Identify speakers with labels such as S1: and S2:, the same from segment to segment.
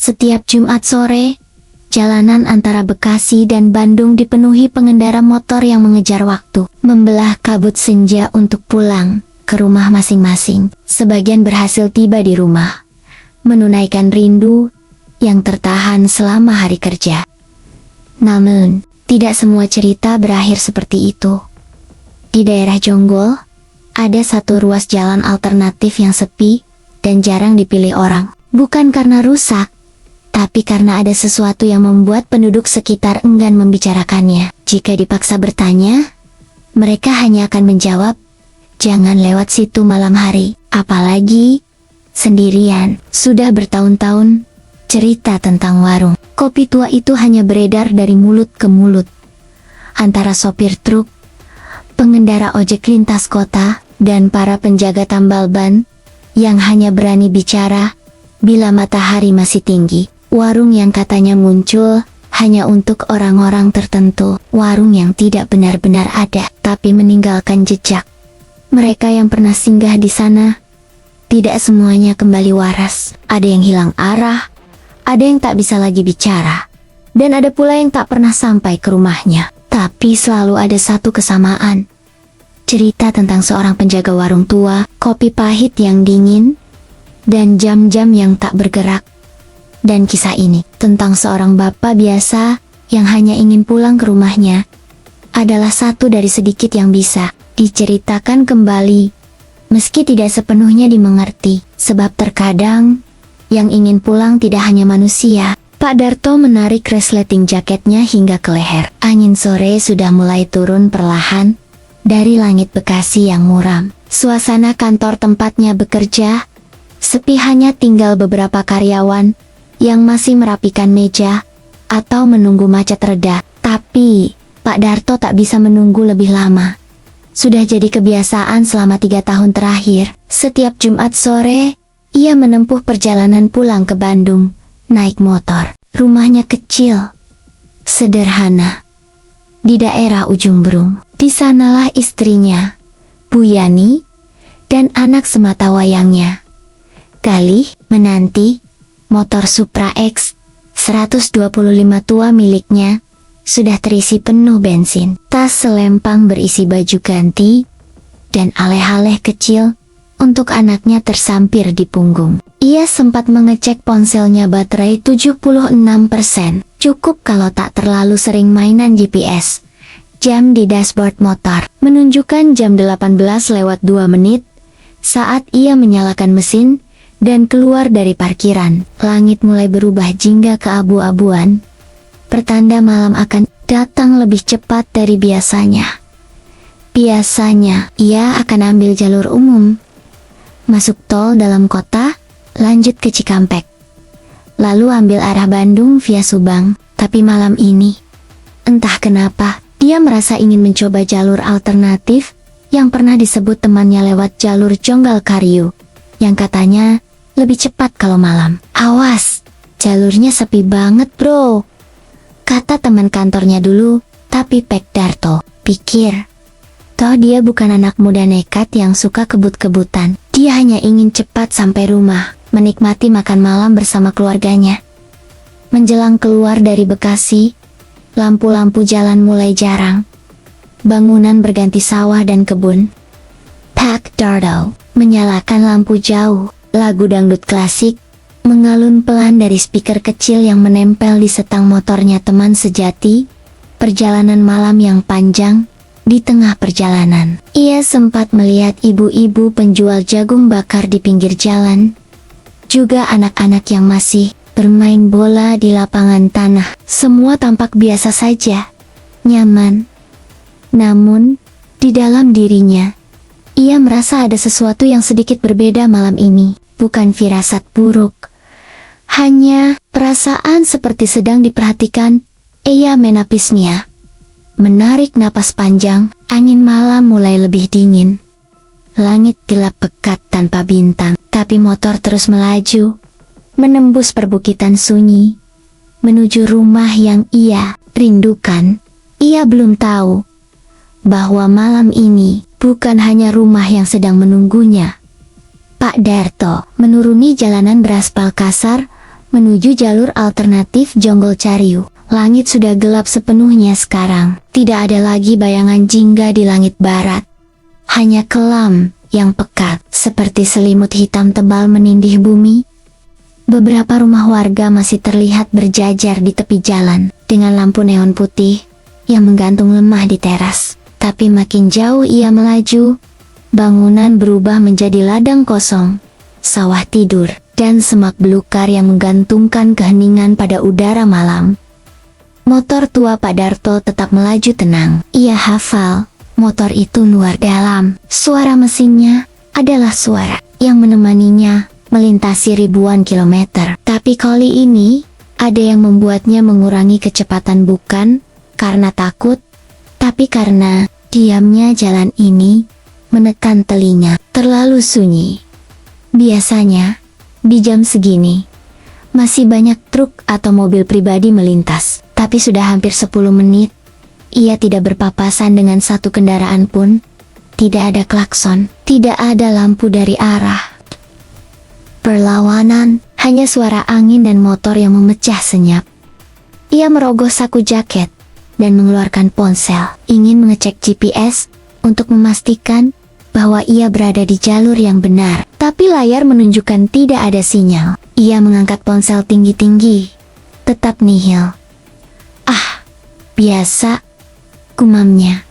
S1: Setiap Jumat sore, jalanan antara Bekasi dan Bandung dipenuhi pengendara motor yang mengejar waktu, membelah kabut senja untuk pulang ke rumah masing-masing. Sebagian berhasil tiba di rumah, menunaikan rindu yang tertahan selama hari kerja. Namun, tidak semua cerita berakhir seperti itu. Di daerah Jonggol, ada satu ruas jalan alternatif yang sepi dan jarang dipilih orang. Bukan karena rusak, tapi karena ada sesuatu yang membuat penduduk sekitar enggan membicarakannya. Jika dipaksa bertanya, mereka hanya akan menjawab, "Jangan lewat situ malam hari, apalagi sendirian." Sudah bertahun-tahun, cerita tentang warung kopi tua itu hanya beredar dari mulut ke mulut, antara sopir truk, pengendara ojek lintas kota, dan para penjaga tambal ban, yang hanya berani bicara bila matahari masih tinggi. Warung yang katanya muncul hanya untuk orang-orang tertentu. Warung yang tidak benar-benar ada, tapi meninggalkan jejak. Mereka yang pernah singgah di sana, tidak semuanya kembali waras. Ada yang hilang arah, ada yang tak bisa lagi bicara, dan ada pula yang tak pernah sampai ke rumahnya. Tapi selalu ada satu kesamaan. Cerita tentang seorang penjaga warung tua, kopi pahit yang dingin, dan jam-jam yang tak bergerak. Dan kisah ini, tentang seorang bapak biasa yang hanya ingin pulang ke rumahnya, adalah satu dari sedikit yang bisa diceritakan kembali, meski tidak sepenuhnya dimengerti. Sebab terkadang, yang ingin pulang tidak hanya manusia. Pak Darto menarik resleting jaketnya hingga ke leher. Angin sore sudah mulai turun perlahan dari langit Bekasi yang muram. Suasana kantor tempatnya bekerja sepi, hanya tinggal beberapa karyawan yang masih merapikan meja atau menunggu macet reda. Tapi Pak Darto tak bisa menunggu lebih lama. Sudah jadi kebiasaan selama 3 tahun terakhir. Setiap Jumat sore, ia menempuh perjalanan pulang ke Bandung, naik motor. Rumahnya kecil, sederhana, di daerah Ujung Berung. Di sanalah istrinya, Bu Yani, dan anak sematawayangnya, Galih, menanti. Motor Supra X 125 tua miliknya sudah terisi penuh bensin. Tas selempang berisi baju ganti dan aleh-aleh kecil untuk anaknya tersampir di punggung. Ia sempat mengecek ponselnya, baterai 76%. Cukup kalau tak terlalu sering mainan GPS. Jam di dashboard motor menunjukkan jam 18:02 saat ia menyalakan mesin dan keluar dari parkiran. Langit mulai berubah jingga keabu-abuan, pertanda malam akan datang lebih cepat dari biasanya. Biasanya, ia akan ambil jalur umum, masuk tol dalam kota, lanjut ke Cikampek, lalu ambil arah Bandung via Subang. Tapi malam ini, entah kenapa, dia merasa ingin mencoba jalur alternatif yang pernah disebut temannya lewat jalur Jonggal Karyo, yang katanya lebih cepat kalau malam. "Awas, jalurnya sepi banget bro," kata teman kantornya dulu. Tapi Pak Darto pikir, toh dia bukan anak muda nekat yang suka kebut-kebutan. Dia hanya ingin cepat sampai rumah, menikmati makan malam bersama keluarganya. Menjelang keluar dari Bekasi, lampu-lampu jalan mulai jarang. Bangunan berganti sawah dan kebun. Pak Darto menyalakan lampu jauh. Lagu dangdut klasik mengalun pelan dari speaker kecil yang menempel di setang motornya teman sejati. Perjalanan malam yang panjang. Di tengah perjalanan, ia sempat melihat ibu-ibu penjual jagung bakar di pinggir jalan. Juga anak-anak yang masih bermain bola di lapangan tanah. Semua tampak biasa saja, nyaman. Namun, di dalam dirinya, ia merasa ada sesuatu yang sedikit berbeda malam ini. Bukan firasat buruk, hanya perasaan seperti sedang diperhatikan. Ia menapisnya, menarik napas panjang. Angin malam mulai lebih dingin. Langit gelap pekat tanpa bintang, tapi motor terus melaju, menembus perbukitan sunyi, menuju rumah yang ia rindukan. Ia belum tahu bahwa malam ini bukan hanya rumah yang sedang menunggunya. Pak Darto menuruni jalanan beraspal kasar menuju jalur alternatif Jonggol Cariu. Langit sudah gelap sepenuhnya sekarang. Tidak ada lagi bayangan jingga di langit barat. Hanya kelam yang pekat, seperti selimut hitam tebal menindih bumi. Beberapa rumah warga masih terlihat berjajar di tepi jalan, dengan lampu neon putih yang menggantung lemah di teras. Tapi makin jauh ia melaju, bangunan berubah menjadi ladang kosong, sawah tidur, dan semak belukar yang menggantungkan keheningan pada udara malam. Motor tua Pak Darto tetap melaju tenang. Ia hafal, motor itu luar dalam. Suara mesinnya adalah suara yang menemaninya melintasi ribuan kilometer. Tapi kali ini, ada yang membuatnya mengurangi kecepatan bukan karena takut, tapi karena diamnya jalan ini menekan telinga. Terlalu sunyi. Biasanya, di jam segini, masih banyak truk atau mobil pribadi melintas. Tapi sudah hampir 10 menit, ia tidak berpapasan dengan satu kendaraan pun. Tidak ada klakson, tidak ada lampu dari arah berlawanan, hanya suara angin dan motor yang memecah senyap. Ia merogoh saku jaket dan mengeluarkan ponsel, ingin mengecek GPS untuk memastikan bahwa ia berada di jalur yang benar. Tapi layar menunjukkan tidak ada sinyal. Ia mengangkat ponsel tinggi-tinggi, tetap nihil. Ah, biasa, gumamnya.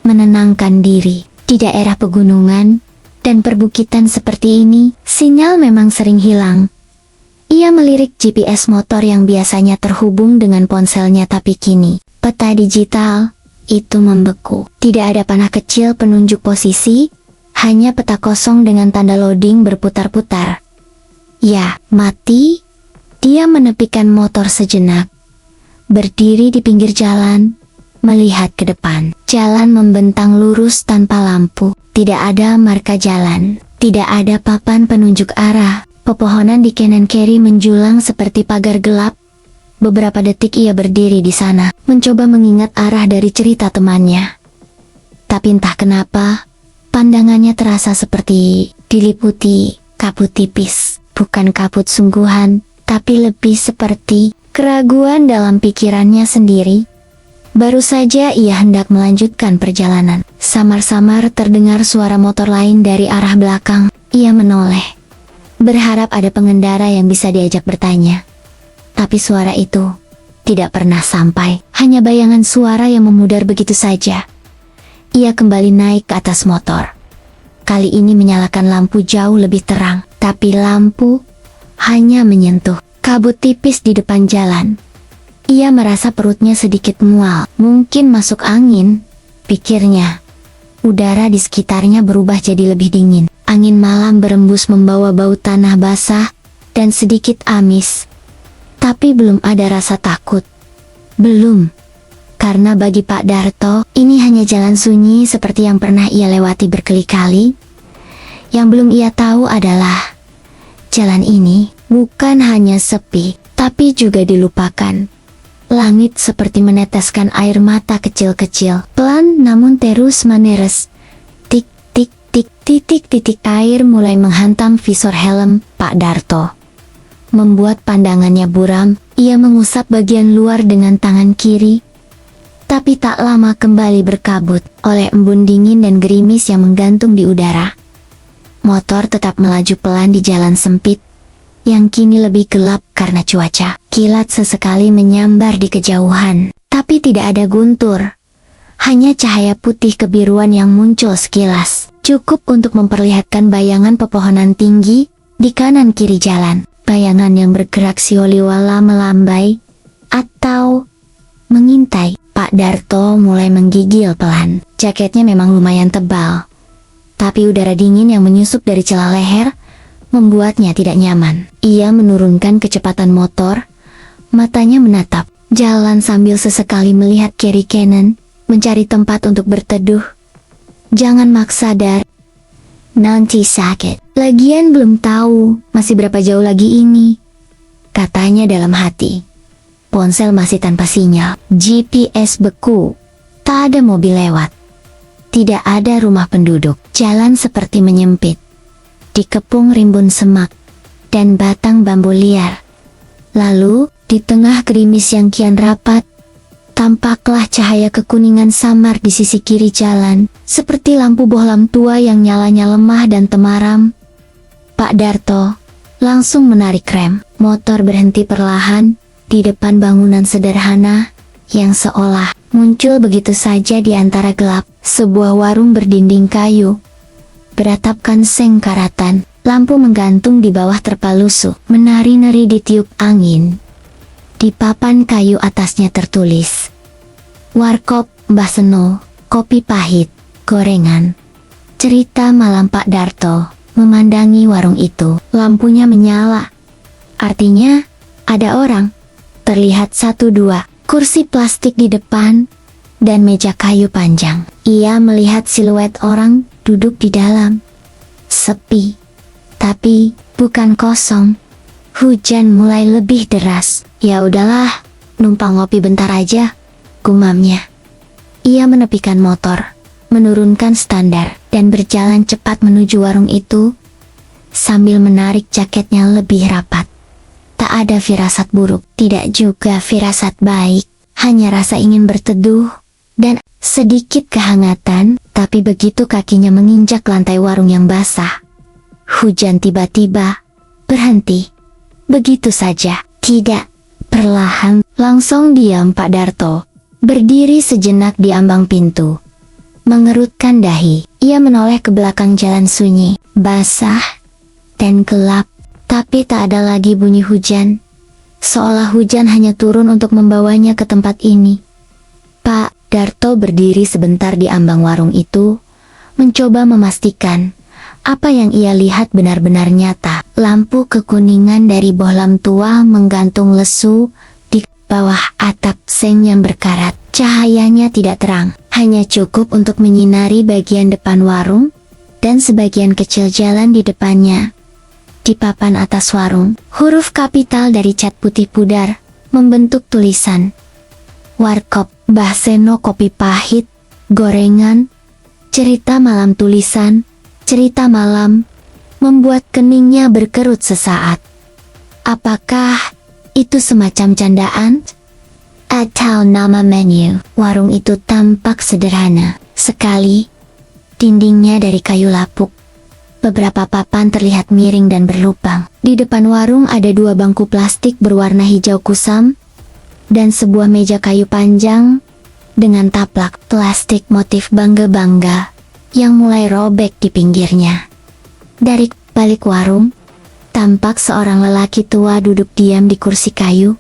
S1: Menenangkan diri, di daerah pegunungan dan perbukitan seperti ini, sinyal memang sering hilang. Ia melirik GPS motor yang biasanya terhubung dengan ponselnya, tapi kini, peta digital itu membeku. Tidak ada panah kecil penunjuk posisi, hanya peta kosong dengan tanda loading berputar-putar. Ya, mati. Dia menepikan motor sejenak. Berdiri di pinggir jalan, melihat ke depan. Jalan membentang lurus tanpa lampu. Tidak ada marka jalan. Tidak ada papan penunjuk arah. Pepohonan di kanan kiri menjulang seperti pagar gelap. Beberapa detik ia berdiri di sana, mencoba mengingat arah dari cerita temannya. Tapi entah kenapa, pandangannya terasa seperti diliputi kabut tipis. Bukan kabut sungguhan, tapi lebih seperti keraguan dalam pikirannya sendiri. Baru saja ia hendak melanjutkan perjalanan. Samar-samar terdengar suara motor lain dari arah belakang. Ia menoleh, berharap ada pengendara yang bisa diajak bertanya. Tapi suara itu tidak pernah sampai. Hanya bayangan suara yang memudar begitu saja. Ia kembali naik ke atas motor. Kali ini menyalakan lampu jauh lebih terang. Tapi lampu hanya menyentuh kabut tipis di depan jalan. Ia merasa perutnya sedikit mual. Mungkin masuk angin, pikirnya. Udara di sekitarnya berubah jadi lebih dingin. Angin malam berembus membawa bau tanah basah dan sedikit amis. Tapi belum ada rasa takut. Belum. Karena bagi Pak Darto, ini hanya jalan sunyi seperti yang pernah ia lewati berkali-kali. Yang belum ia tahu adalah jalan ini bukan hanya sepi, tapi juga dilupakan. Langit seperti meneteskan air mata kecil-kecil, pelan namun terus menerus. Tik, tik, tik, titik-titik air mulai menghantam visor helm Pak Darto. Membuat pandangannya buram, ia mengusap bagian luar dengan tangan kiri. Tapi tak lama kembali berkabut oleh embun dingin dan gerimis yang menggantung di udara. Motor tetap melaju pelan di jalan sempit, yang kini lebih gelap karena cuaca. Kilat sesekali menyambar di kejauhan, tapi tidak ada guntur. Hanya cahaya putih kebiruan yang muncul sekilas, cukup untuk memperlihatkan bayangan pepohonan tinggi di kanan kiri jalan. Bayangan yang bergerak sioliwala melambai, atau mengintai. Pak Darto mulai menggigil pelan. Jaketnya memang lumayan tebal, tapi udara dingin yang menyusup dari celah leher membuatnya tidak nyaman. Ia menurunkan kecepatan motor, matanya menatap jalan sambil sesekali melihat kiri kanan, mencari tempat untuk berteduh. Jangan maksa Dar, nanti sakit. Lagian belum tahu masih berapa jauh lagi ini, katanya dalam hati. Ponsel masih tanpa sinyal, GPS beku, tak ada mobil lewat. Tidak ada rumah penduduk. Jalan seperti menyempit, dikepung rimbun semak dan batang bambu liar. Lalu, di tengah gerimis yang kian rapat, tampaklah cahaya kekuningan samar di sisi kiri jalan, seperti lampu bohlam tua yang nyalanya lemah dan temaram. Pak Darto langsung menarik rem. Motor berhenti perlahan di depan bangunan sederhana yang seolah muncul begitu saja di antara gelap. Sebuah warung berdinding kayu, beratapkan seng karatan. Lampu menggantung di bawah terpal lusuh, menari-nari ditiup angin. Di papan kayu atasnya tertulis, "Warkop Mbah Seno, kopi pahit, gorengan." Cerita malam Pak Darto memandangi warung itu. Lampunya menyala. Artinya, ada orang. Terlihat 1-2 kursi plastik di depan dan meja kayu panjang. Ia melihat siluet orang duduk di dalam. Sepi. Tapi, bukan kosong. Hujan mulai lebih deras. "Ya udahlah, numpang ngopi bentar aja," gumamnya. Ia menepikan motor, menurunkan standar, dan berjalan cepat menuju warung itu, sambil menarik jaketnya lebih rapat. Tak ada firasat buruk, tidak juga firasat baik, hanya rasa ingin berteduh, dan sedikit kehangatan. Tapi begitu kakinya menginjak lantai warung yang basah, hujan tiba-tiba berhenti. Begitu saja, tidak perlahan. Langsung diam Pak Darto, berdiri sejenak di ambang pintu, mengerutkan dahi. Ia menoleh ke belakang jalan sunyi, basah dan gelap, tapi tak ada lagi bunyi hujan. Seolah hujan hanya turun untuk membawanya ke tempat ini. Pak Darto berdiri sebentar di ambang warung itu, mencoba memastikan apa yang ia lihat benar-benar nyata. Lampu kekuningan dari bohlam tua menggantung lesu di bawah atap seng yang berkarat. Cahayanya tidak terang, hanya cukup untuk menyinari bagian depan warung dan sebagian kecil jalan di depannya. Di papan atas warung, huruf kapital dari cat putih pudar membentuk tulisan, "Warkop Mbah Seno, kopi pahit, gorengan." Cerita malam. Tulisan cerita malam membuat keningnya berkerut sesaat. Apakah itu semacam candaan? Atau nama menu? Warung itu tampak sederhana sekali. Dindingnya dari kayu lapuk. Beberapa papan terlihat miring dan berlubang. Di depan warung ada 2 bangku plastik berwarna hijau kusam dan sebuah meja kayu panjang dengan taplak plastik motif bangga-bangga yang mulai robek di pinggirnya. Dari balik warung, tampak seorang lelaki tua duduk diam di kursi kayu,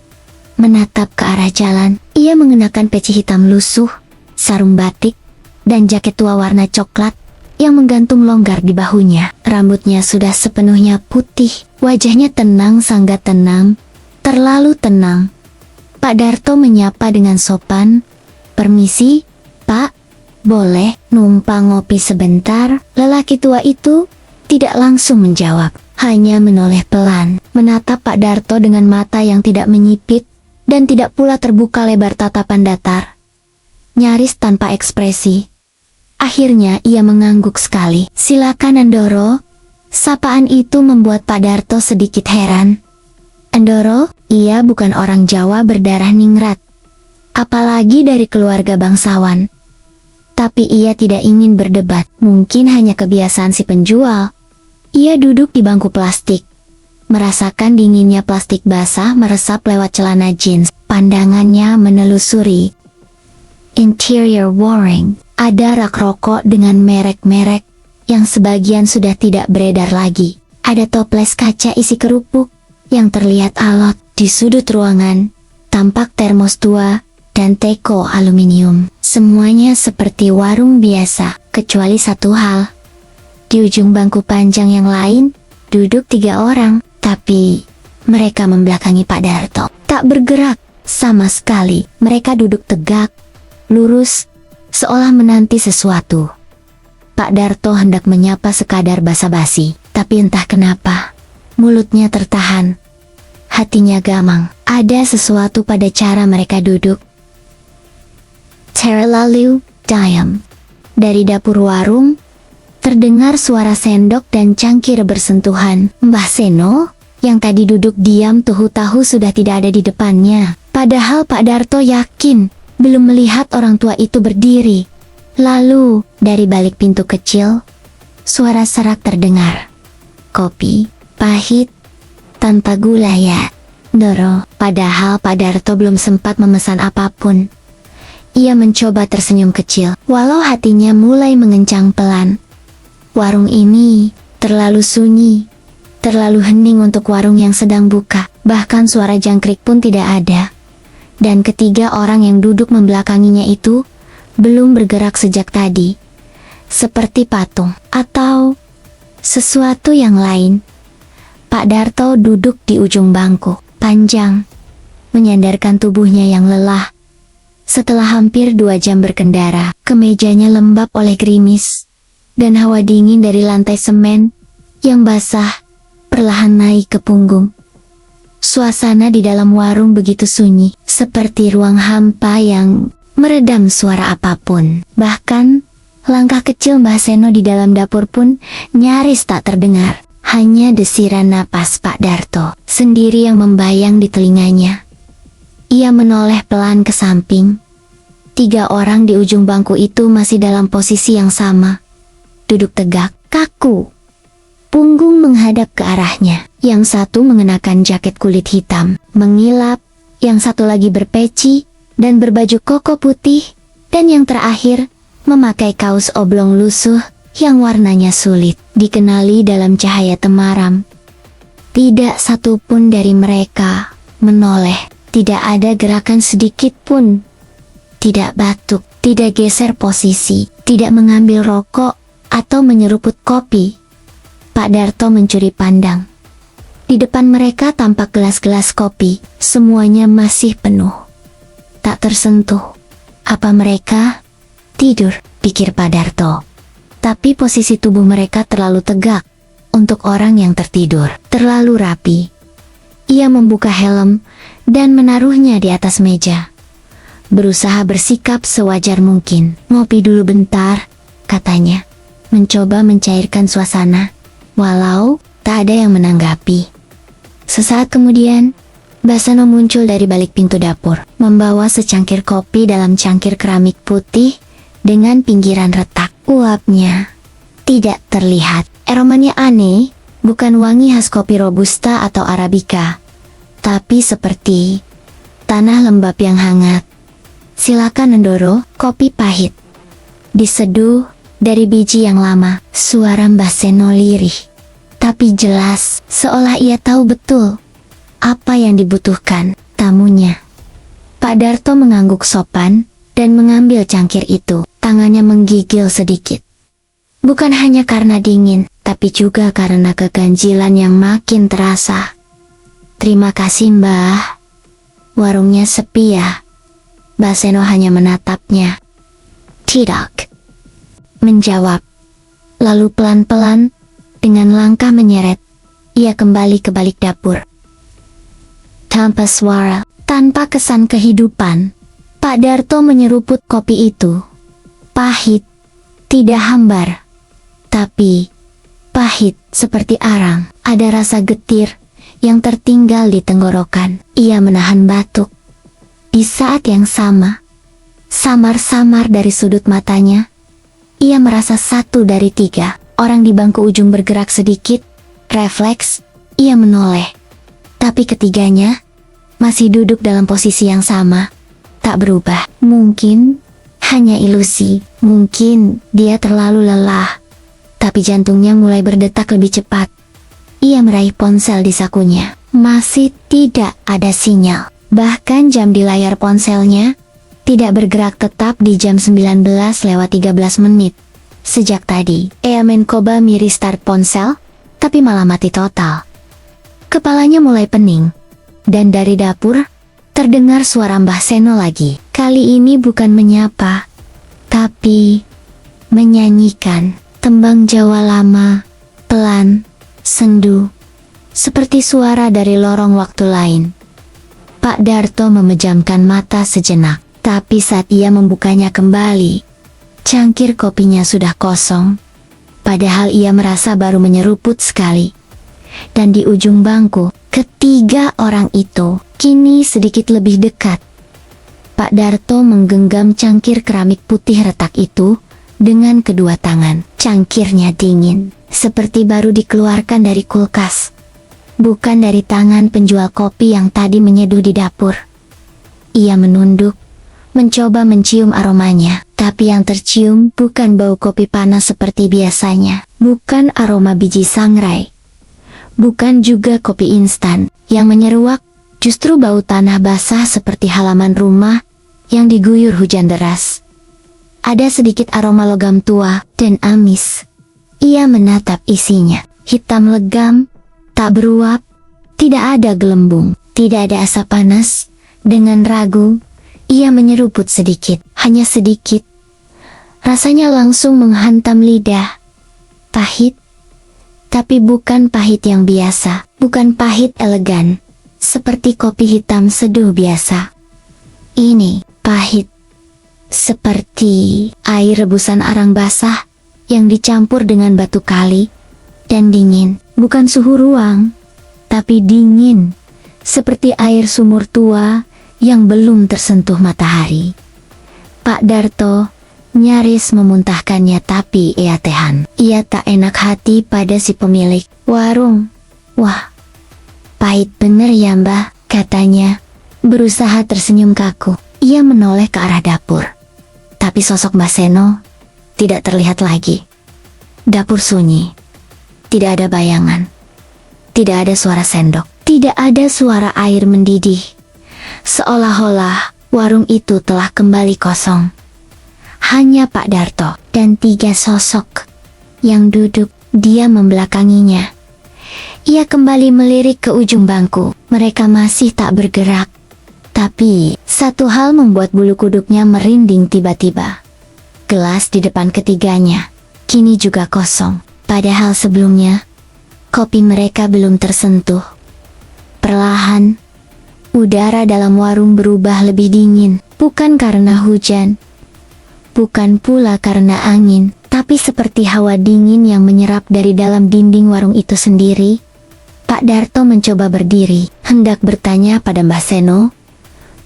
S1: menatap ke arah jalan. Ia mengenakan peci hitam lusuh, sarung batik, dan jaket tua warna coklat yang menggantung longgar di bahunya. Rambutnya sudah sepenuhnya putih, wajahnya tenang, sangat tenang, terlalu tenang. Pak Darto menyapa dengan sopan, "Permisi, Pak. Boleh numpang ngopi sebentar?" Lelaki tua itu tidak langsung menjawab, hanya menoleh pelan, menatap Pak Darto dengan mata yang tidak menyipit, dan tidak pula terbuka lebar tatapan datar. Nyaris tanpa ekspresi. Akhirnya ia mengangguk sekali. "Silakan Andoro." Sapaan itu membuat Pak Darto sedikit heran. Andoro? Ia bukan orang Jawa berdarah ningrat, apalagi dari keluarga bangsawan. Tapi ia tidak ingin berdebat, mungkin hanya kebiasaan si penjual. Ia duduk di bangku plastik, merasakan dinginnya plastik basah meresap lewat celana jeans. Pandangannya menelusuri interior warung. Ada rak rokok dengan merek-merek yang sebagian sudah tidak beredar lagi. Ada toples kaca isi kerupuk yang terlihat alot. Di sudut ruangan tampak termos tua dan teko aluminium. Semuanya seperti warung biasa, kecuali satu hal. Di ujung bangku panjang yang lain, duduk 3 orang, tapi mereka membelakangi Pak Darto. Tak bergerak sama sekali. Mereka duduk tegak, lurus, seolah menanti sesuatu. Pak Darto hendak menyapa sekadar basa-basi, tapi entah kenapa, mulutnya tertahan. Hatinya gamang. Ada sesuatu pada cara mereka duduk. Terlalu diam. Dari dapur warung, terdengar suara sendok dan cangkir bersentuhan. Mbah Seno, yang tadi duduk diam tahu-tahu sudah tidak ada di depannya. Padahal Pak Darto yakin belum melihat orang tua itu berdiri. Lalu, dari balik pintu kecil, suara serak terdengar. Kopi, pahit, tanpa gula ya, Doro. Padahal Pak Darto belum sempat memesan apapun. Ia mencoba tersenyum kecil, walau hatinya mulai mengencang pelan. Warung ini terlalu sunyi, terlalu hening untuk warung yang sedang buka. Bahkan suara jangkrik pun tidak ada. Dan ketiga orang yang duduk membelakanginya itu belum bergerak sejak tadi. Seperti patung atau sesuatu yang lain. Pak Darto duduk di ujung bangku, panjang, menyandarkan tubuhnya yang lelah. Setelah hampir 2 jam berkendara, kemejanya lembab oleh gerimis, dan hawa dingin dari lantai semen yang basah perlahan naik ke punggung. Suasana di dalam warung begitu sunyi, seperti ruang hampa yang meredam suara apapun. Bahkan, langkah kecil Mbah Seno di dalam dapur pun nyaris tak terdengar. Hanya desiran napas Pak Darto sendiri yang membayang di telinganya. Ia menoleh pelan ke samping. 3 orang di ujung bangku itu masih dalam posisi yang sama. Duduk tegak, kaku. Punggung menghadap ke arahnya. Yang satu mengenakan jaket kulit hitam, mengilap. Yang satu lagi berpeci dan berbaju koko putih. Dan yang terakhir, memakai kaos oblong lusuh yang warnanya sulit dikenali dalam cahaya temaram. Tidak satupun dari mereka menoleh. Tidak ada gerakan sedikit pun. Tidak batuk, tidak geser posisi, tidak mengambil rokok atau menyeruput kopi. Pak Darto mencuri pandang. Di depan mereka tampak gelas-gelas kopi, semuanya masih penuh. Tak tersentuh. Apa mereka tidur, pikir Pak Darto. Tapi posisi tubuh mereka terlalu tegak untuk orang yang tertidur, terlalu rapi. Ia membuka helm dan menaruhnya di atas meja. Berusaha bersikap sewajar mungkin. Ngopi dulu bentar, katanya. Mencoba mencairkan suasana, walau tak ada yang menanggapi. Sesaat kemudian, Mbah Seno muncul dari balik pintu dapur, membawa secangkir kopi dalam cangkir keramik putih dengan pinggiran retak. Uapnya tidak terlihat. Aromanya aneh, bukan wangi khas kopi robusta atau arabica, tapi seperti tanah lembab yang hangat. Silakan Ndoro, kopi pahit. Diseduh dari biji yang lama, suara Mbah Seno lirih. Tapi jelas, seolah ia tahu betul apa yang dibutuhkan tamunya. Pak Darto mengangguk sopan dan mengambil cangkir itu. Tangannya menggigil sedikit. Bukan hanya karena dingin, tapi juga karena keganjilan yang makin terasa. Terima kasih Mbah. Warungnya sepi ya? Mbah Seno hanya menatapnya. Tidak, menjawab. Lalu pelan-pelan, dengan langkah menyeret, ia kembali ke balik dapur. Tanpa suara, tanpa kesan kehidupan, Pak Darto menyeruput kopi itu. Pahit, tidak hambar, tapi pahit seperti arang. Ada rasa getir yang tertinggal di tenggorokan. Ia menahan batuk. Di saat yang sama, samar-samar dari sudut matanya, ia merasa 1 dari 3 orang di bangku ujung bergerak sedikit. Refleks, ia menoleh. Tapi ketiganya masih duduk dalam posisi yang sama, tak berubah. Mungkin hanya ilusi, mungkin dia terlalu lelah. Tapi jantungnya mulai berdetak lebih cepat. Ia meraih ponsel di sakunya. Masih tidak ada sinyal. Bahkan jam di layar ponselnya tidak bergerak tetap di jam 19:13 menit. Sejak tadi, ia mencoba restart ponsel, tapi malah mati total. Kepalanya mulai pening. Dan dari dapur, terdengar suara Mbah Seno lagi. Kali ini bukan menyapa, tapi menyanyikan tembang Jawa lama, pelan, sendu, seperti suara dari lorong waktu lain. Pak Darto memejamkan mata sejenak, tapi saat ia membukanya kembali, Cangkir kopinya sudah kosong, padahal ia merasa baru menyeruput sekali. Dan di ujung bangku, ketiga orang itu kini sedikit lebih dekat. Pak Darto menggenggam cangkir keramik putih retak itu dengan kedua tangan. Cangkirnya dingin, seperti baru dikeluarkan dari kulkas. Bukan dari tangan penjual kopi yang tadi menyeduh di dapur. Ia menunduk, mencoba mencium aromanya, tapi yang tercium bukan bau kopi panas seperti biasanya. Bukan aroma biji sangrai. Bukan juga kopi instan. Yang menyeruak justru bau tanah basah seperti halaman rumah yang diguyur hujan deras. Ada sedikit aroma logam tua dan amis. Ia menatap isinya. Hitam legam, tak beruap, tidak ada gelembung, tidak ada asap panas. Dengan ragu, ia menyeruput sedikit, hanya sedikit. Rasanya langsung menghantam lidah. Pahit, tapi bukan pahit yang biasa, bukan pahit elegan, seperti kopi hitam seduh biasa. Ini pahit, seperti air rebusan arang basah yang dicampur dengan batu kali, dan dingin, bukan suhu ruang, tapi dingin, seperti air sumur tua yang belum tersentuh matahari. Pak Darto nyaris memuntahkannya, tapi ia tahan. Ia tak enak hati pada si pemilik warung. Wah, pahit bener ya mbah, katanya, berusaha tersenyum kaku. Ia menoleh ke arah dapur. Tapi sosok Mbah Seno tidak terlihat lagi. Dapur sunyi. Tidak ada bayangan. Tidak ada suara sendok. Tidak ada suara air mendidih. Seolah-olah warung itu telah kembali kosong. Hanya Pak Darto dan tiga sosok yang duduk. Dia membelakanginya. Ia kembali melirik ke ujung bangku. Mereka masih tak bergerak. Tapi satu hal membuat bulu kuduknya merinding tiba-tiba. Gelas di depan ketiganya kini juga kosong. Padahal sebelumnya kopi mereka belum tersentuh. Perlahan udara dalam warung berubah lebih dingin. Bukan karena hujan, bukan pula karena angin, tapi seperti hawa dingin yang menyerap dari dalam dinding warung itu sendiri. Pak Darto mencoba berdiri, hendak bertanya pada Mbah Seno,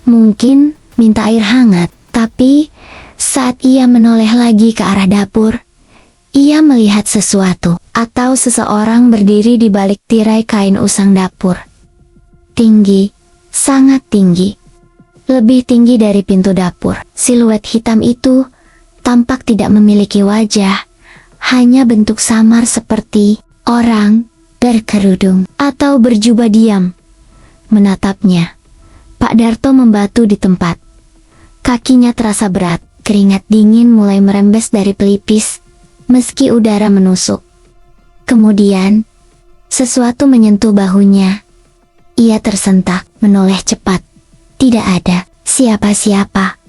S1: mungkin minta air hangat. Tapi saat ia menoleh lagi ke arah dapur, ia melihat sesuatu atau seseorang berdiri di balik tirai kain usang dapur. Tinggi, sangat tinggi, lebih tinggi dari pintu dapur. Siluet hitam itu tampak tidak memiliki wajah, hanya bentuk samar seperti orang berkerudung atau berjubah. Diam menatapnya. Pak Darto membatu di tempat. Kakinya terasa berat, keringat dingin mulai merembes dari pelipis, meski udara menusuk. Kemudian, sesuatu menyentuh bahunya. Ia tersentak, menoleh cepat. Tidak ada siapa-siapa.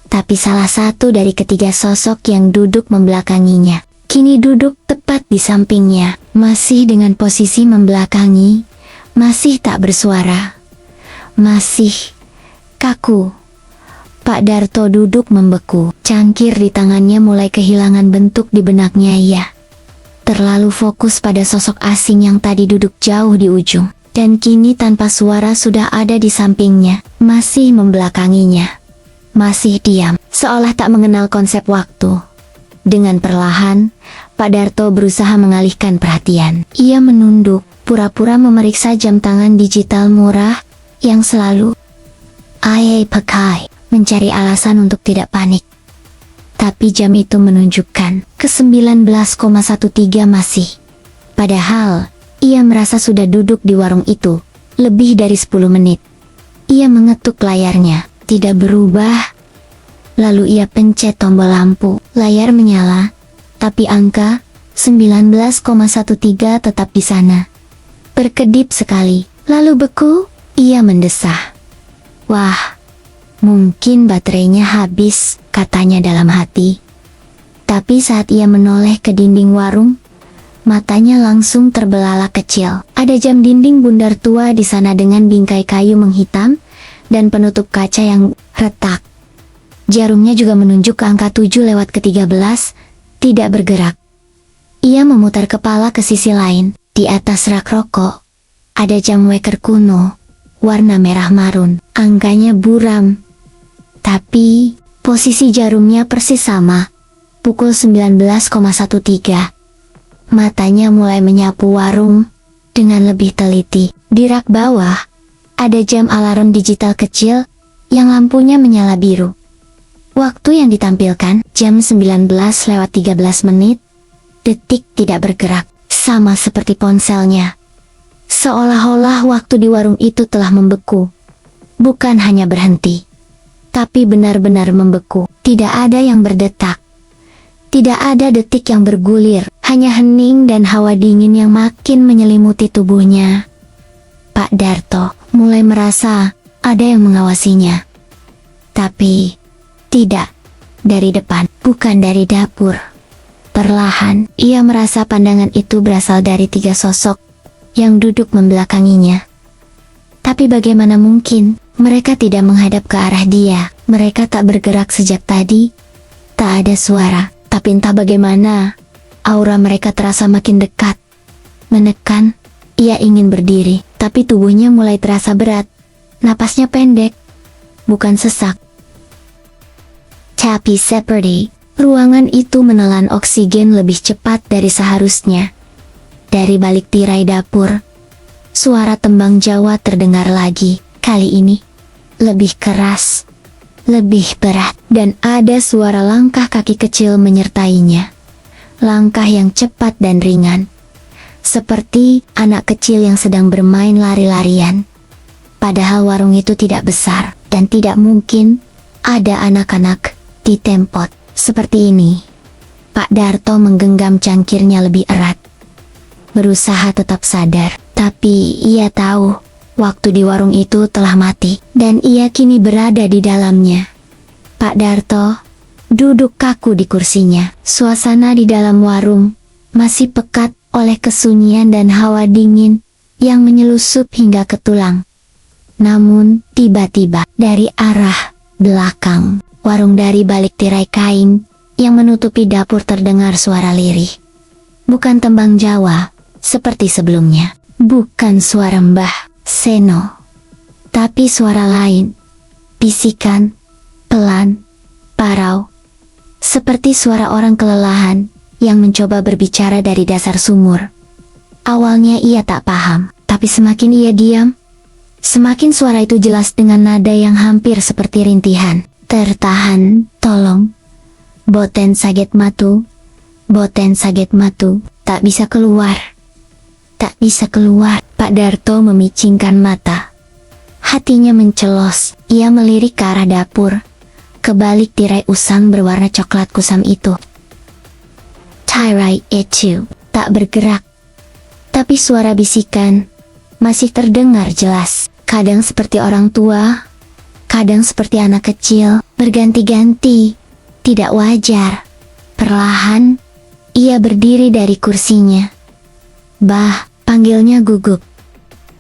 S1: Tapi salah satu dari ketiga sosok yang duduk membelakanginya, kini duduk tepat di sampingnya, masih dengan posisi membelakangi, masih tak bersuara, masih kaku. Pak Darto duduk membeku, cangkir di tangannya mulai kehilangan bentuk di benaknya. Ia terlalu fokus pada sosok asing yang tadi duduk jauh di ujung, dan kini tanpa suara sudah ada di sampingnya, masih membelakanginya, masih diam, seolah tak mengenal konsep waktu. Dengan perlahan, Pak Darto berusaha mengalihkan perhatian. Ia menunduk, pura-pura memeriksa jam tangan digital murah yang selalu ia pakai, mencari alasan untuk tidak panik. Tapi jam itu menunjukkan ke 19,13 masih. Padahal, ia merasa sudah duduk di warung itu lebih dari 10 menit. Ia mengetuk layarnya, tidak berubah. Lalu ia pencet tombol lampu, layar menyala, tapi angka 19,13 tetap di sana. Berkedip sekali, lalu beku. Ia mendesah. Wah, mungkin baterainya habis, katanya dalam hati. Tapi saat ia menoleh ke dinding warung, matanya langsung terbelalak kecil. Ada jam dinding bundar tua di sana dengan bingkai kayu menghitam dan penutup kaca yang retak. Jarumnya juga menunjuk ke angka 7 lewat ke-13, tidak bergerak. Ia memutar kepala ke sisi lain. Di atas rak rokok, ada jam waker kuno, warna merah marun. Angkanya buram. Tapi, posisi jarumnya persis sama. Pukul 19,13. Matanya mulai menyapu warung dengan lebih teliti. Di rak bawah, ada jam alarm digital kecil yang lampunya menyala biru. Waktu yang ditampilkan, jam 19 lewat 13 menit, detik tidak bergerak. Sama seperti ponselnya. Seolah-olah waktu di warung itu telah membeku. Bukan hanya berhenti, tapi benar-benar membeku. Tidak ada yang berdetak. Tidak ada detik yang bergulir. Hanya hening dan hawa dingin yang makin menyelimuti tubuhnya. Pak Darto mulai merasa ada yang mengawasinya. Tapi, tidak. Dari depan, bukan dari dapur. Perlahan, ia merasa pandangan itu berasal dari 3 sosok yang duduk membelakanginya. Tapi bagaimana mungkin mereka tidak menghadap ke arah dia? Mereka tak bergerak sejak tadi. Tak ada suara, tapi entah bagaimana, aura mereka terasa makin dekat. Menekan, ia ingin berdiri, tapi tubuhnya mulai terasa berat. Napasnya pendek, bukan sesak. Tapi seperti ruangan itu menelan oksigen lebih cepat dari seharusnya. Dari balik tirai dapur, suara tembang Jawa terdengar lagi. Kali ini, lebih keras, lebih berat, dan ada suara langkah kaki kecil menyertainya. Langkah yang cepat dan ringan. Seperti anak kecil yang sedang bermain lari-larian. Padahal warung itu tidak besar, dan tidak mungkin ada anak-anak di tempat seperti ini. Pak Darto menggenggam cangkirnya lebih erat. Berusaha tetap sadar, tapi ia tahu waktu di warung itu telah mati, dan ia kini berada di dalamnya. Pak Darto duduk kaku di kursinya. Suasana di dalam warung masih pekat oleh kesunyian dan hawa dingin yang menyelusup hingga ke tulang. Namun, tiba-tiba dari arah belakang warung, dari balik tirai kain yang menutupi dapur, terdengar suara lirih. Bukan tembang Jawa seperti sebelumnya. Bukan suara Mbah Seno. Tapi suara lain. Bisikan, pelan, parau. Seperti suara orang kelelahan yang mencoba berbicara dari dasar sumur. Awalnya ia tak paham, tapi semakin ia diam, semakin suara itu jelas dengan nada yang hampir seperti rintihan. Tertahan, tolong. Boten saget matu. Boten saget matu. Tak bisa keluar. Tak bisa keluar. Pak Darto memicingkan mata. Hatinya mencelos. Ia melirik ke arah dapur. Kebalik tirai usang berwarna coklat kusam itu. Tirai itu tak bergerak. Tapi suara bisikan masih terdengar jelas. Kadang seperti orang tua, kadang seperti anak kecil, berganti-ganti. Tidak wajar. Perlahan, ia berdiri dari kursinya. Bah, panggilnya gugup.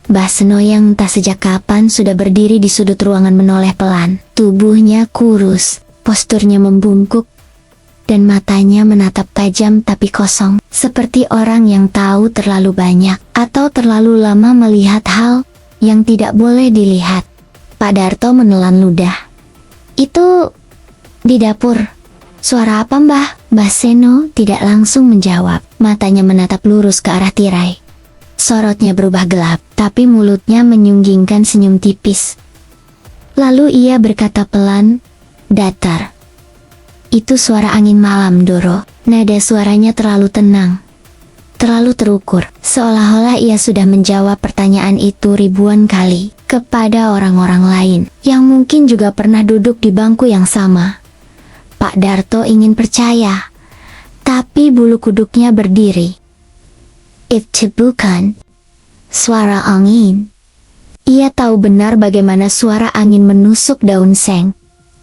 S1: Mbah Seno yang entah sejak kapan sudah berdiri di sudut ruangan menoleh pelan. Tubuhnya kurus, posturnya membungkuk, dan matanya menatap tajam tapi kosong. Seperti orang yang tahu terlalu banyak, atau terlalu lama melihat hal yang tidak boleh dilihat. Pak Darto menelan ludah. Itu di dapur. Suara apa, Mbah? Mbah Seno tidak langsung menjawab. Matanya menatap lurus ke arah tirai. Sorotnya berubah gelap, tapi mulutnya menyunggingkan senyum tipis. Lalu ia berkata pelan, datar. Itu suara angin malam, Doro. Nada suaranya terlalu tenang, terlalu terukur, seolah-olah ia sudah menjawab pertanyaan itu ribuan kali kepada orang-orang lain yang mungkin juga pernah duduk di bangku yang sama. Pak Darto ingin percaya, tapi bulu kuduknya berdiri. Itu bukan suara angin. Ia tahu benar bagaimana suara angin menusuk daun seng,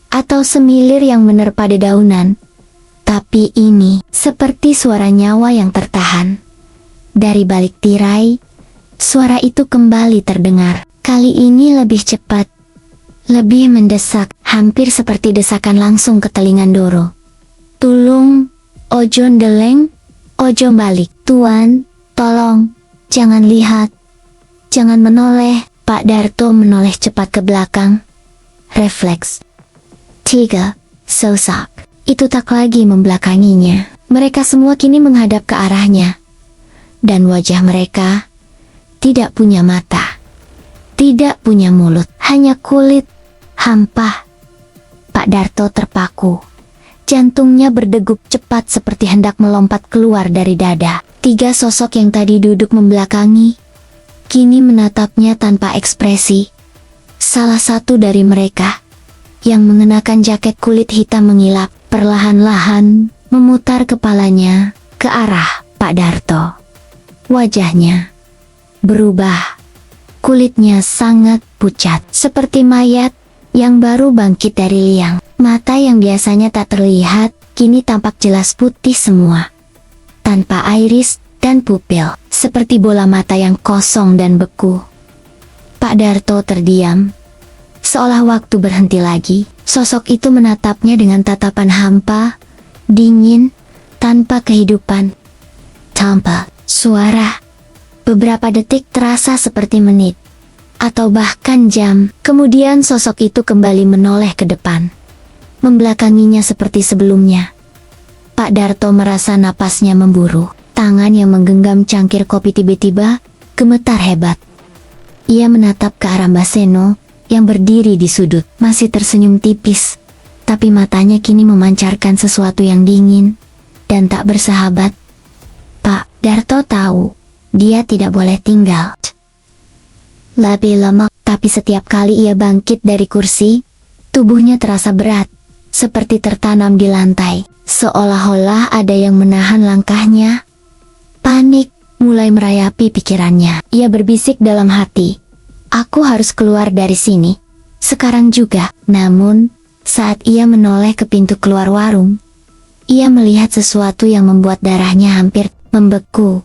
S1: atau semilir yang menerpa dedaunan. Tapi ini seperti suara nyawa yang tertahan. Dari balik tirai, suara itu kembali terdengar. Kali ini lebih cepat, lebih mendesak. hampir seperti desakan langsung ke telinga Doro. "Tulung, ojo ndeleng, ojo balik. Tuan, tolong, jangan lihat. Jangan menoleh." Pak Darto menoleh cepat ke belakang. Refleks. 3. Sosok itu tak lagi membelakanginya. Mereka semua kini menghadap ke arahnya. Dan wajah mereka tidak punya mata, tidak punya mulut, hanya kulit hampa. Pak Darto terpaku. Jantungnya berdegup cepat seperti hendak melompat keluar dari dada. 3 sosok yang tadi duduk membelakangi kini menatapnya tanpa ekspresi. Salah satu dari mereka, yang mengenakan jaket kulit hitam mengilap, perlahan-lahan memutar kepalanya ke arah Pak Darto. Wajahnya berubah. Kulitnya sangat pucat, seperti mayat yang baru bangkit dari liang. Mata yang biasanya tak terlihat, kini tampak jelas putih semua. Tanpa iris dan pupil, seperti bola mata yang kosong dan beku. Pak Darto terdiam. Seolah waktu berhenti lagi, sosok itu menatapnya dengan tatapan hampa, dingin, tanpa kehidupan. Tanpa suara. Beberapa detik terasa seperti menit, atau bahkan jam. Kemudian sosok itu kembali menoleh ke depan, membelakanginya seperti sebelumnya. Pak Darto merasa napasnya memburu. Tangan yang menggenggam cangkir kopi tiba-tiba gemetar hebat. Ia menatap ke arah Mbah Seno yang berdiri di sudut, masih tersenyum tipis, tapi matanya kini memancarkan sesuatu yang dingin dan tak bersahabat. Pak Darto tahu dia tidak boleh tinggal lebih lama, tapi setiap kali ia bangkit dari kursi, tubuhnya terasa berat, seperti tertanam di lantai, seolah-olah ada yang menahan langkahnya. Panik mulai merayapi pikirannya. Ia berbisik dalam hati, "Aku harus keluar dari sini, sekarang juga." Namun, saat ia menoleh ke pintu keluar warung, ia melihat sesuatu yang membuat darahnya hampir membeku.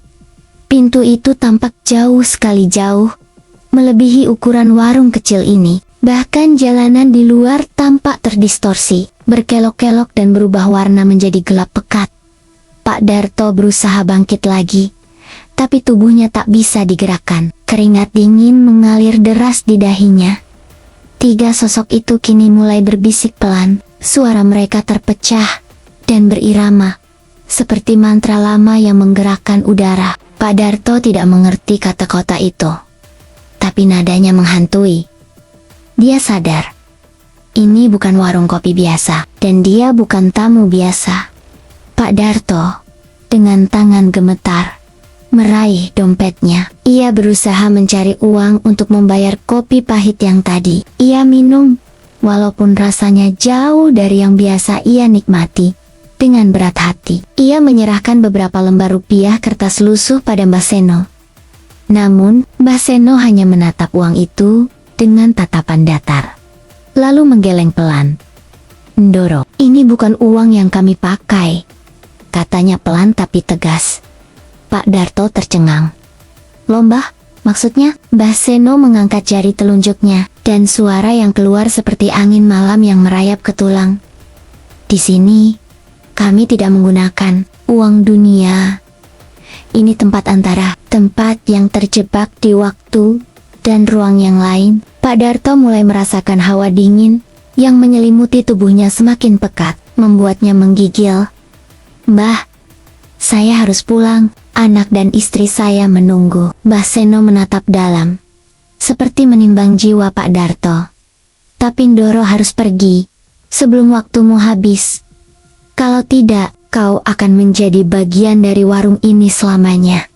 S1: Pintu itu tampak jauh sekali jauh, melebihi ukuran warung kecil ini. Bahkan jalanan di luar tampak terdistorsi, berkelok-kelok dan berubah warna menjadi gelap pekat. Pak Darto berusaha bangkit lagi, tapi tubuhnya tak bisa digerakkan. Keringat dingin mengalir deras di dahinya. 3 sosok itu kini mulai berbisik pelan. Suara mereka terpecah dan berirama, seperti mantra lama yang menggerakkan udara. Pak Darto tidak mengerti kata-kata itu, tapi nadanya menghantui. Dia sadar, ini bukan warung kopi biasa, dan dia bukan tamu biasa. Pak Darto, dengan tangan gemetar, meraih dompetnya. Ia berusaha mencari uang untuk membayar kopi pahit yang tadi ia minum, walaupun rasanya jauh dari yang biasa ia nikmati. Dengan berat hati, ia menyerahkan beberapa lembar rupiah kertas lusuh pada Mbah Seno. Namun, Mbah Seno hanya menatap uang itu dengan tatapan datar, lalu menggeleng pelan. "Ndoro, ini bukan uang yang kami pakai," katanya pelan tapi tegas. Pak Darto tercengang. "Lomba, maksudnya?" Mbah Seno mengangkat jari telunjuknya, dan suara yang keluar seperti angin malam yang merayap ke tulang. "Di sini, kami tidak menggunakan uang dunia. Ini tempat antara, tempat yang terjebak di waktu dan ruang yang lain." Pak Darto mulai merasakan hawa dingin yang menyelimuti tubuhnya semakin pekat, membuatnya menggigil. "Mbah, saya harus pulang. Anak dan istri saya menunggu." Mbah Seno menatap dalam, seperti menimbang jiwa Pak Darto. "Tapi Ndoro harus pergi sebelum waktumu habis. Kalau tidak, kau akan menjadi bagian dari warung ini selamanya."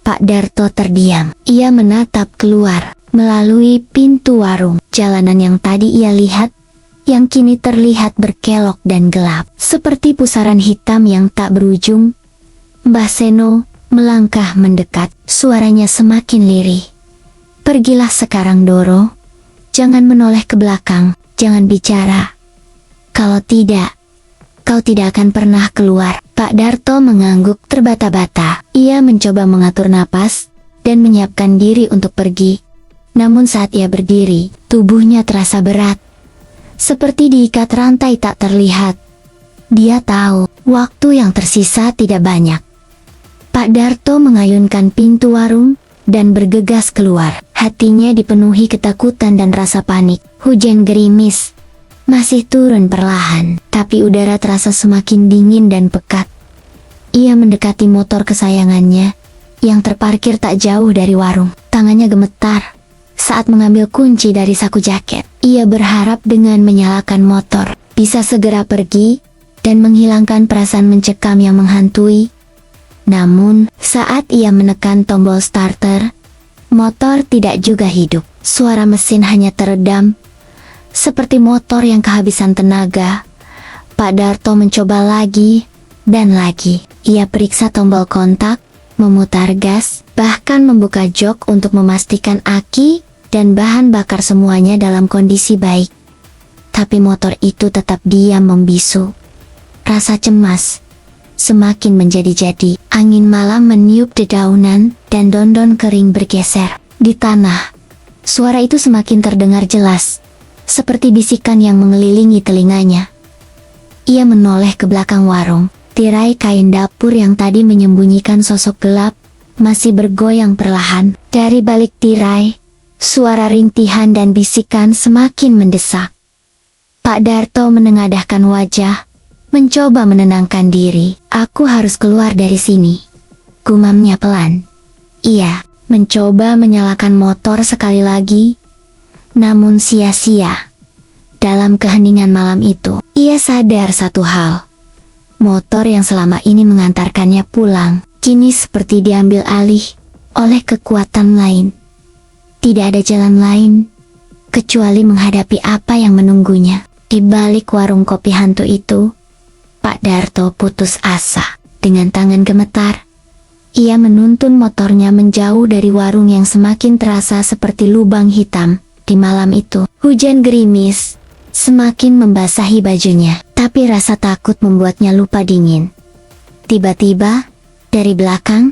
S1: Pak Darto terdiam. Ia menatap keluar melalui pintu warung. Jalanan yang tadi ia lihat, yang kini terlihat berkelok dan gelap, seperti pusaran hitam yang tak berujung. Mbah Seno melangkah mendekat, suaranya semakin lirih. "Pergilah sekarang Doro. Jangan menoleh ke belakang, jangan bicara. Kalau tidak, kau tidak akan pernah keluar." Pak Darto mengangguk terbata-bata. Ia mencoba mengatur napas dan menyiapkan diri untuk pergi. Namun saat ia berdiri, tubuhnya terasa berat. seperti diikat rantai tak terlihat. Dia tahu, waktu yang tersisa tidak banyak. Pak Darto mengayunkan pintu warung dan bergegas keluar. Hatinya dipenuhi ketakutan dan rasa panik. Hujan gerimis masih turun perlahan, tapi udara terasa semakin dingin dan pekat. Ia mendekati motor kesayangannya yang terparkir tak jauh dari warung. Tangannya gemetar saat mengambil kunci dari saku jaket. Ia berharap dengan menyalakan motor bisa segera pergi dan menghilangkan perasaan mencekam yang menghantui. Namun, saat ia menekan tombol starter, motor tidak juga hidup. Suara mesin hanya teredam, seperti motor yang kehabisan tenaga. Pak Darto mencoba lagi dan lagi. Ia periksa tombol kontak, memutar gas, bahkan membuka jok untuk memastikan aki dan bahan bakar semuanya dalam kondisi baik. Tapi motor itu tetap diam membisu. Rasa cemas semakin menjadi-jadi. Angin malam meniup dedaunan dan daun-daun kering bergeser di tanah. Suara itu semakin terdengar jelas, seperti bisikan yang mengelilingi telinganya. Ia menoleh ke belakang warung. Tirai kain dapur yang tadi menyembunyikan sosok gelap masih bergoyang perlahan. Dari balik tirai, suara rintihan dan bisikan semakin mendesak. Pak Darto menengadahkan wajah, mencoba menenangkan diri. Aku harus keluar dari sini, gumamnya pelan. Ia mencoba menyalakan motor sekali lagi, namun sia-sia. Dalam keheningan malam itu, ia sadar satu hal. Motor yang selama ini mengantarkannya pulang, kini seperti diambil alih oleh kekuatan lain. Tidak ada jalan lain, kecuali menghadapi apa yang menunggunya. Di balik warung kopi hantu itu, Pak Darto putus asa. Dengan tangan gemetar, ia menuntun motornya menjauh dari warung yang semakin terasa seperti lubang hitam. Di malam itu, hujan gerimis semakin membasahi bajunya, tapi rasa takut membuatnya lupa dingin. Tiba-tiba, dari belakang,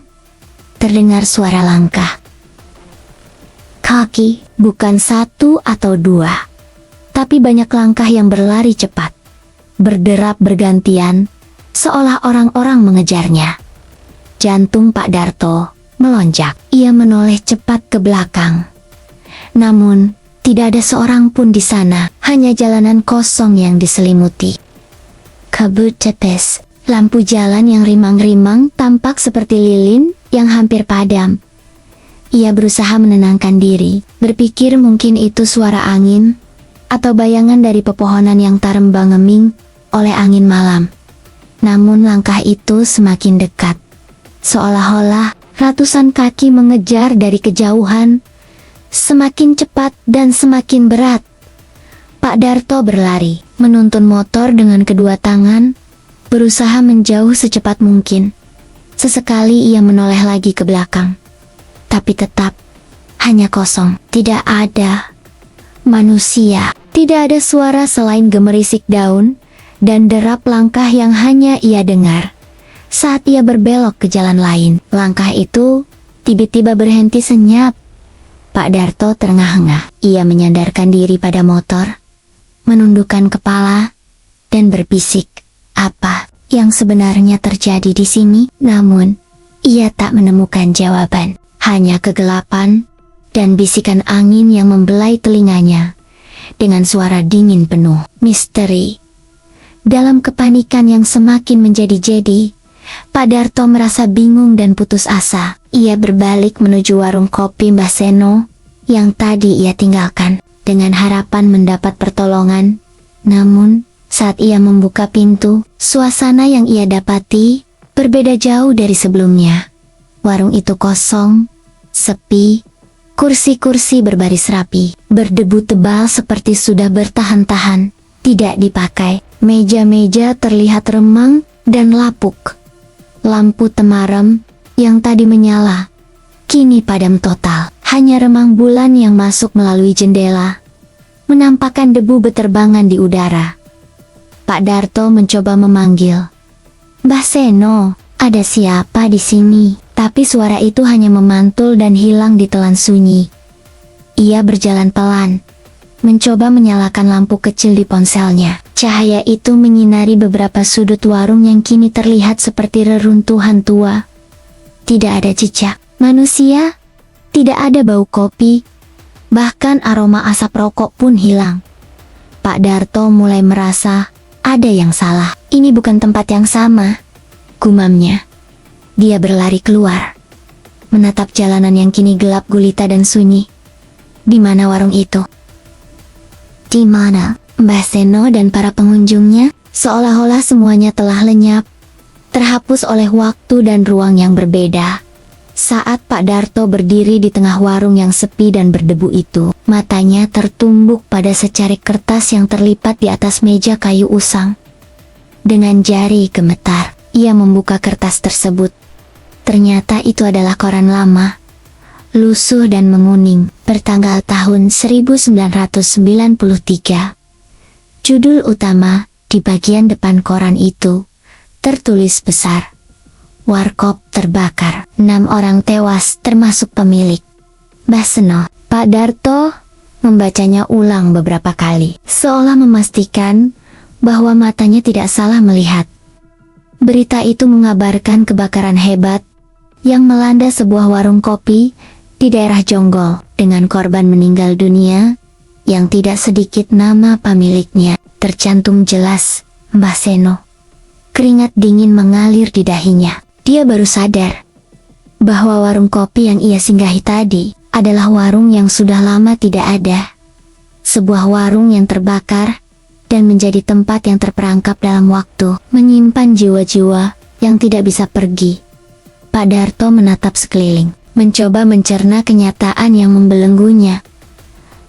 S1: terdengar suara langkah. Kaki, bukan satu atau dua, tapi banyak langkah yang berlari cepat, berderap bergantian, seolah orang-orang mengejarnya. Jantung Pak Darto melonjak. Ia menoleh cepat ke belakang. Namun, tidak ada seorang pun di sana, hanya jalanan kosong yang diselimuti kabut tepes. Lampu jalan yang rimang-rimang tampak seperti lilin yang hampir padam. Ia berusaha menenangkan diri, berpikir mungkin itu suara angin atau bayangan dari pepohonan yang tak rembang-ngembing oleh angin malam. Namun langkah itu semakin dekat, seolah-olah ratusan kaki mengejar dari kejauhan. Semakin cepat dan semakin berat. Pak Darto berlari, menuntun motor dengan kedua tangan, berusaha menjauh secepat mungkin. Sesekali ia menoleh lagi ke belakang, tapi tetap hanya kosong. Tidak ada manusia, tidak ada suara selain gemerisik daun dan derap langkah yang hanya ia dengar saat ia berbelok ke jalan lain. Langkah itu tiba-tiba berhenti senyap. Pak Darto terengah-engah. Ia menyandarkan diri pada motor, menundukkan kepala, dan berbisik, apa yang sebenarnya terjadi di sini? Namun, ia tak menemukan jawaban. Hanya kegelapan dan bisikan angin yang membelai telinganya dengan suara dingin penuh misteri. Dalam kepanikan yang semakin menjadi-jadi, Pak Darto merasa bingung dan putus asa. Ia berbalik menuju warung kopi Mbah Seno yang tadi ia tinggalkan dengan harapan mendapat pertolongan. Namun, saat ia membuka pintu, suasana yang ia dapati berbeda jauh dari sebelumnya. Warung itu kosong, sepi, kursi-kursi berbaris rapi, berdebu tebal seperti sudah bertahan-tahan, tidak dipakai. Meja-meja terlihat remang dan lapuk. Lampu temaram yang tadi menyala, kini padam total. Hanya remang bulan yang masuk melalui jendela, menampakkan debu beterbangan di udara. Pak Darto mencoba memanggil, "Mbah Seno, ada siapa di sini?" Tapi suara itu hanya memantul dan hilang di telan sunyi. Ia berjalan pelan, mencoba menyalakan lampu kecil di ponselnya. Cahaya itu menyinari beberapa sudut warung yang kini terlihat seperti reruntuhan tua. Tidak ada jejak manusia, tidak ada bau kopi, bahkan aroma asap rokok pun hilang. Pak Darto mulai merasa ada yang salah. Ini bukan tempat yang sama, gumamnya. Dia berlari keluar, menatap jalanan yang kini gelap gulita dan sunyi. Di mana warung itu? Di mana Mbah Seno dan para pengunjungnya? Seolah-olah semuanya telah lenyap, terhapus oleh waktu dan ruang yang berbeda. Saat Pak Darto berdiri di tengah warung yang sepi dan berdebu itu, matanya tertumbuk pada secarik kertas yang terlipat di atas meja kayu usang. Dengan jari gemetar, ia membuka kertas tersebut. Ternyata itu adalah koran lama, lusuh dan menguning, bertanggal tahun 1993. Judul utama di bagian depan koran itu tertulis besar, "Warkop terbakar, 6 orang tewas termasuk pemilik." Mbah Seno. Pak Darto membacanya ulang beberapa kali, seolah memastikan bahwa matanya tidak salah melihat. Berita itu mengabarkan kebakaran hebat yang melanda sebuah warung kopi di daerah Jonggol, dengan korban meninggal dunia yang tidak sedikit nama pemiliknya tercantum jelas, Mbah Seno. Keringat dingin mengalir di dahinya. Dia baru sadar bahwa warung kopi yang ia singgahi tadi adalah warung yang sudah lama tidak ada. Sebuah warung yang terbakar dan menjadi tempat yang terperangkap dalam waktu, menyimpan jiwa-jiwa yang tidak bisa pergi. Pak Darto menatap sekeliling, mencoba mencerna kenyataan yang membelenggunya.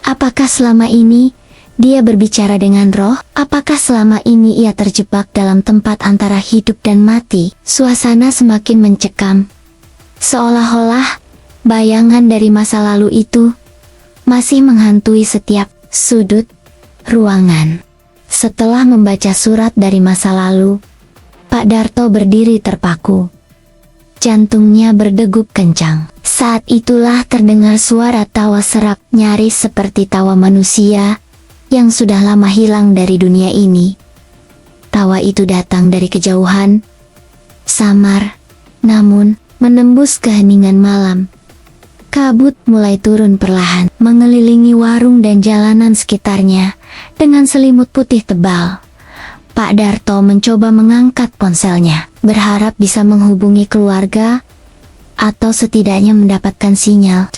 S1: Apakah selama ini dia berbicara dengan roh? Apakah selama ini ia terjebak dalam tempat antara hidup dan mati? Suasana semakin mencekam, seolah-olah bayangan dari masa lalu itu masih menghantui setiap sudut ruangan. Setelah membaca surat dari masa lalu, Pak Darto berdiri terpaku. Jantungnya berdegup kencang. Saat itulah terdengar suara tawa serak, nyaris seperti tawa manusia yang sudah lama hilang dari dunia ini. Tawa itu datang dari kejauhan, samar, namun menembus keheningan malam. Kabut mulai turun perlahan, mengelilingi warung dan jalanan sekitarnya dengan selimut putih tebal. Pak Darto mencoba mengangkat ponselnya, berharap bisa menghubungi keluarga atau setidaknya mendapatkan sinyal.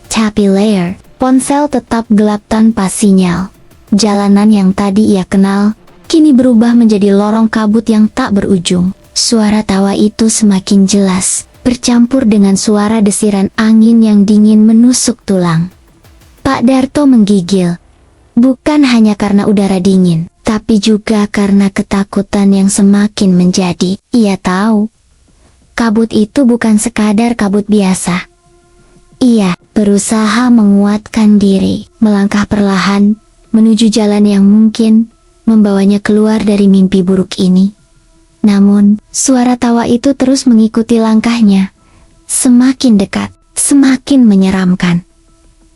S1: Tapi layar ponsel tetap gelap tanpa sinyal. Jalanan yang tadi ia kenal kini berubah menjadi lorong kabut yang tak berujung. Suara tawa itu semakin jelas, bercampur dengan suara desiran angin yang dingin menusuk tulang. Pak Darto menggigil, bukan hanya karena udara dingin, tapi juga karena ketakutan yang semakin menjadi. Ia tahu, kabut itu bukan sekadar kabut biasa. Ia berusaha menguatkan diri, melangkah perlahan menuju jalan yang mungkin membawanya keluar dari mimpi buruk ini. Namun, suara tawa itu terus mengikuti langkahnya. Semakin dekat, semakin menyeramkan.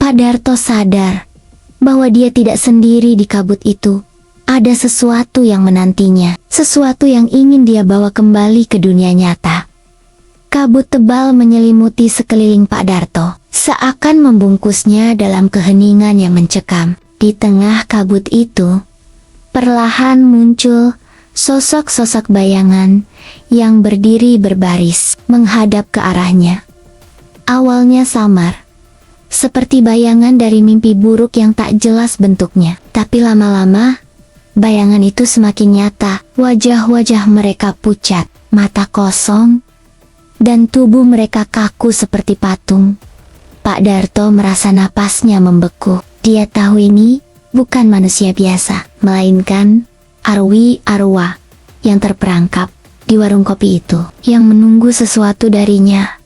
S1: Pak Darto sadar bahwa dia tidak sendiri di kabut itu. Ada sesuatu yang menantinya, sesuatu yang ingin dia bawa kembali ke dunia nyata. Kabut tebal menyelimuti sekeliling Pak Darto, seakan membungkusnya dalam keheningan yang mencekam. Di tengah kabut itu, perlahan muncul sosok-sosok bayangan yang berdiri berbaris menghadap ke arahnya. Awalnya samar, seperti bayangan dari mimpi buruk yang tak jelas bentuknya. Tapi lama-lama, bayangan itu semakin nyata. Wajah-wajah mereka pucat, mata kosong, dan tubuh mereka kaku seperti patung. Pak Darto merasa napasnya membeku. Dia tahu ini bukan manusia biasa, melainkan arwah yang terperangkap di warung kopi itu, yang menunggu sesuatu darinya.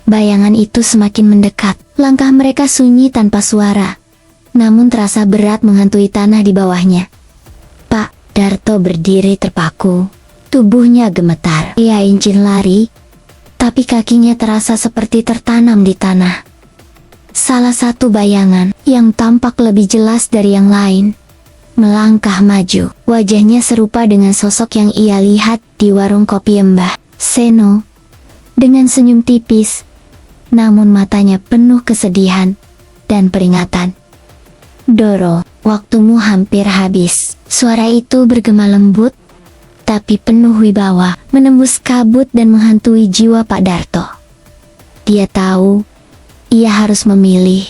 S1: Bayangan itu semakin mendekat. Langkah mereka sunyi tanpa suara, namun terasa berat menghantui tanah di bawahnya. Pak Darto berdiri terpaku, tubuhnya gemetar. Ia ingin lari, tapi kakinya terasa seperti tertanam di tanah. Salah satu bayangan yang tampak lebih jelas dari yang lain melangkah maju. Wajahnya serupa dengan sosok yang ia lihat di warung kopi Mbah Seno. Dengan senyum tipis, namun matanya penuh kesedihan dan peringatan. "Doro, waktumu hampir habis." Suara itu bergema lembut, tapi penuh wibawa, menembus kabut dan menghantui jiwa Pak Darto. Dia tahu, ia harus memilih,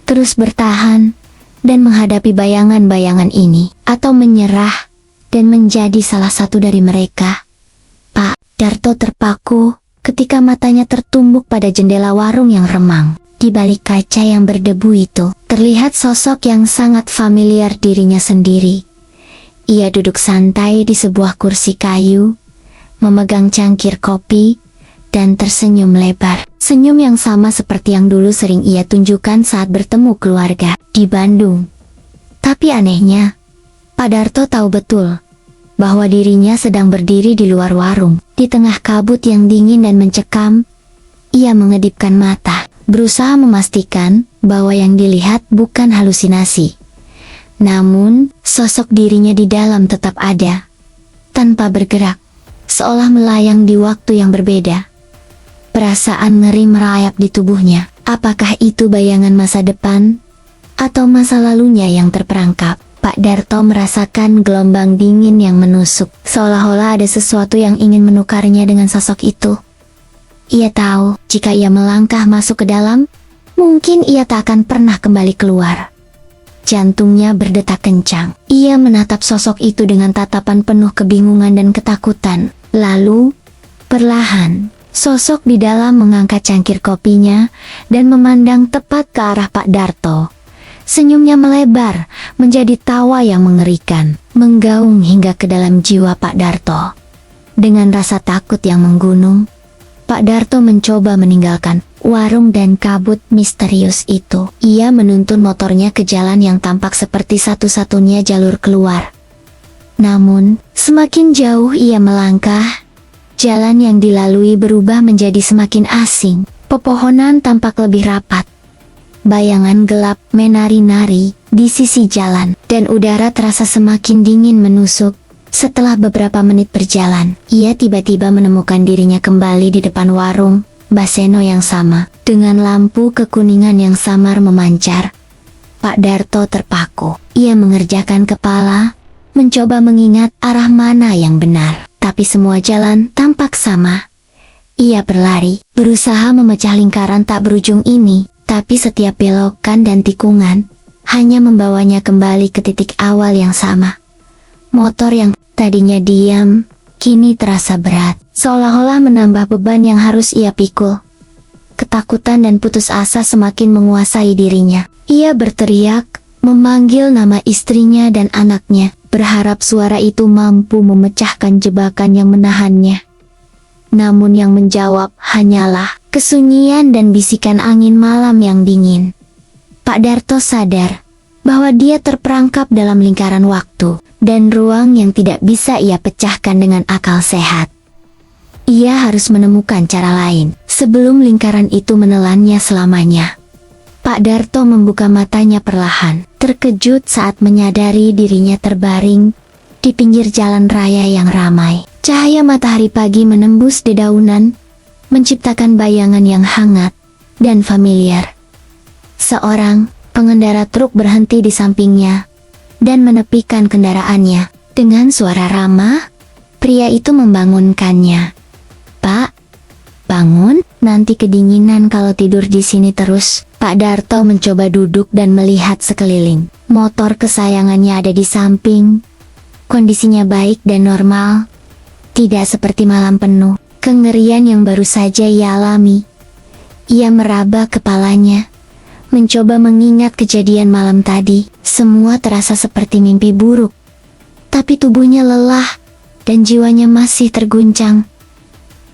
S1: terus bertahan, dan menghadapi bayangan-bayangan ini, atau menyerah, dan menjadi salah satu dari mereka. Pak Darto terpaku, ketika matanya tertumbuk pada jendela warung yang remang. Di balik kaca yang berdebu itu, terlihat sosok yang sangat familiar dirinya sendiri. Ia duduk santai di sebuah kursi kayu, memegang cangkir kopi, dan tersenyum lebar. Senyum yang sama seperti yang dulu sering ia tunjukkan saat bertemu keluarga di Bandung. Tapi anehnya, Pak Darto tahu betul bahwa dirinya sedang berdiri di luar warung. Di tengah kabut yang dingin dan mencekam, ia mengedipkan mata, berusaha memastikan bahwa yang dilihat bukan halusinasi. Namun, sosok dirinya di dalam tetap ada, tanpa bergerak, seolah melayang di waktu yang berbeda. Perasaan ngeri merayap di tubuhnya. Apakah itu bayangan masa depan atau masa lalunya yang terperangkap? Pak Darto merasakan gelombang dingin yang menusuk, seolah-olah ada sesuatu yang ingin menukarnya dengan sosok itu. Ia tahu, jika ia melangkah masuk ke dalam, mungkin ia tak akan pernah kembali keluar. Jantungnya berdetak kencang. Ia menatap sosok itu dengan tatapan penuh kebingungan dan ketakutan. Lalu, perlahan, sosok di dalam mengangkat cangkir kopinya dan memandang tepat ke arah Pak Darto. Senyumnya melebar, menjadi tawa yang mengerikan, menggaung hingga ke dalam jiwa Pak Darto. Dengan rasa takut yang menggunung, Pak Darto mencoba meninggalkan warung dan kabut misterius itu. Ia menuntun motornya ke jalan yang tampak seperti satu-satunya jalur keluar. Namun, semakin jauh ia melangkah, jalan yang dilalui berubah menjadi semakin asing. Pepohonan tampak lebih rapat. Bayangan gelap menari-nari di sisi jalan, dan udara terasa semakin dingin menusuk. Setelah beberapa menit berjalan, ia tiba-tiba menemukan dirinya kembali di depan warung Mbah Seno yang sama, dengan lampu kekuningan yang samar memancar. Pak Darto terpaku. Ia mengerjakan kepala, mencoba mengingat arah mana yang benar, tapi semua jalan tampak sama. Ia berlari, berusaha memecah lingkaran tak berujung ini, tapi setiap belokan dan tikungan hanya membawanya kembali ke titik awal yang sama. Motor yang tadinya diam, kini terasa berat, seolah-olah menambah beban yang harus ia pikul. Ketakutan dan putus asa semakin menguasai dirinya. Ia berteriak, memanggil nama istrinya dan anaknya, berharap suara itu mampu memecahkan jebakan yang menahannya. Namun yang menjawab hanyalah kesunyian dan bisikan angin malam yang dingin. Pak Darto sadar bahwa dia terperangkap dalam lingkaran waktu dan ruang yang tidak bisa ia pecahkan dengan akal sehat. Ia harus menemukan cara lain sebelum lingkaran itu menelannya selamanya. Pak Darto membuka matanya perlahan, terkejut saat menyadari dirinya terbaring di pinggir jalan raya yang ramai. Cahaya matahari pagi menembus dedaunan, menciptakan bayangan yang hangat dan familiar. Seorang pengendara truk berhenti di sampingnya dan menepikan kendaraannya. Dengan suara ramah, pria itu membangunkannya. "Pak, bangun, nanti kedinginan kalau tidur di sini terus." Pak Darto mencoba duduk dan melihat sekeliling. Motor kesayangannya ada di samping. Kondisinya baik dan normal, tidak seperti malam penuh kengerian yang baru saja ia alami. Ia meraba kepalanya, mencoba mengingat kejadian malam tadi. Semua terasa seperti mimpi buruk, tapi tubuhnya lelah dan jiwanya masih terguncang.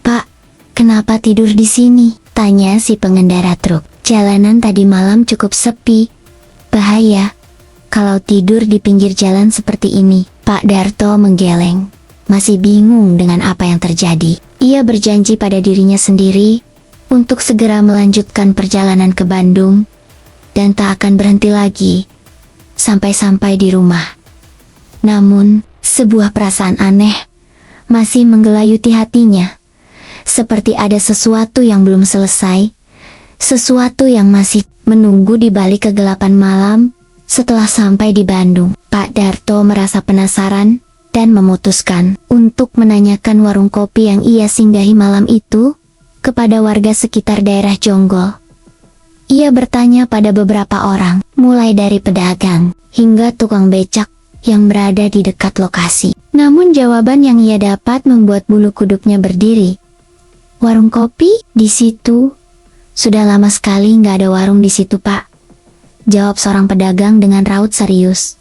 S1: "Pak, kenapa tidur di sini?" tanya si pengendara truk. "Jalanan tadi malam cukup sepi. Bahaya kalau tidur di pinggir jalan seperti ini." Pak Darto menggeleng, masih bingung dengan apa yang terjadi. Ia berjanji pada dirinya sendiri untuk segera melanjutkan perjalanan ke Bandung dan tak akan berhenti lagi sampai-sampai di rumah. Namun, sebuah perasaan aneh masih menggelayuti hatinya. Seperti ada sesuatu yang belum selesai, sesuatu yang masih menunggu di balik kegelapan malam. Setelah sampai di Bandung, Pak Darto merasa penasaran dan memutuskan untuk menanyakan warung kopi yang ia singgahi malam itu kepada warga sekitar daerah Jonggol. Ia bertanya pada beberapa orang, mulai dari pedagang hingga tukang becak yang berada di dekat lokasi. Namun jawaban yang ia dapat membuat bulu kuduknya berdiri. Warung kopi di situ? Sudah lama sekali nggak ada warung di situ, Pak. Jawab seorang pedagang dengan raut serius.